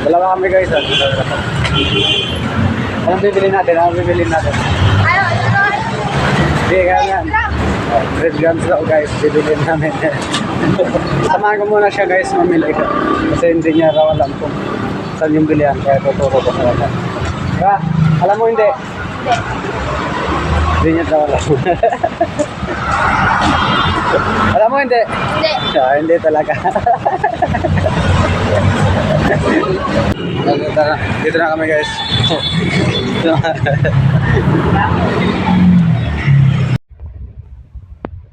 Dalawa kami guys. Anong bibili natin? Ayaw, Hindi, kaya yan. 100 grams daw guys, bibili namin. Samahan ko muna siya guys, mamili ka. Kasi hindi niya raw alam kung saan yung bilihan, kaya tuturo ko sa kanya. Kaya, alam mo hindi? Hindi niya raw alam. Alam mo hindi? Hindi. Hindi talaga. Dito na kami guys.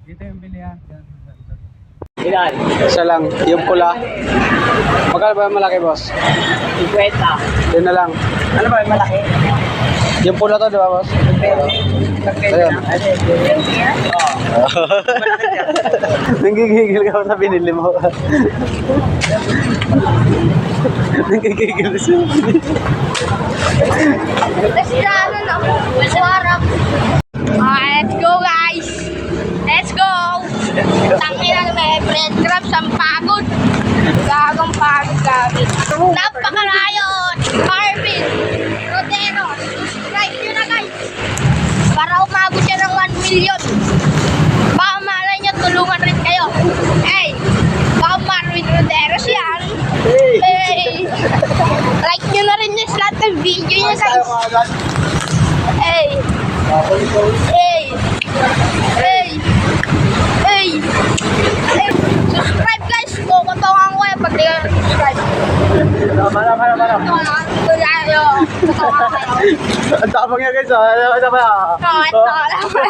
Dito yung bilihan. Ilan? Isa lang, yung pula. Magkano ba yung malaki, boss? 50. Yun na lang. Ano ba yung malaki? Yung pula to, di ba, boss? Ayun. Nanggigigil ka sa binili mo. Nanggigigil siya. Let's go guys! Let's go! Tangina na may breadcrumbs ang pagod. Gagang pagod kami. Napakalayo! Marvin! Rodero! Subscribe nyo na guys! Para umabot siya ng 1 million. Baka malay nyo, tulungan rin kayo. Hey! Baka Marvin Roderos yan. Hey! Like nyo na rin yung lahat ng video nyo guys. Hey! Hey! Hey! Hey! Hey! Subscribe guys! Kukutawan ko yan pag di ka subscribe. Mana. Ang tapang niya guys. Ito lang.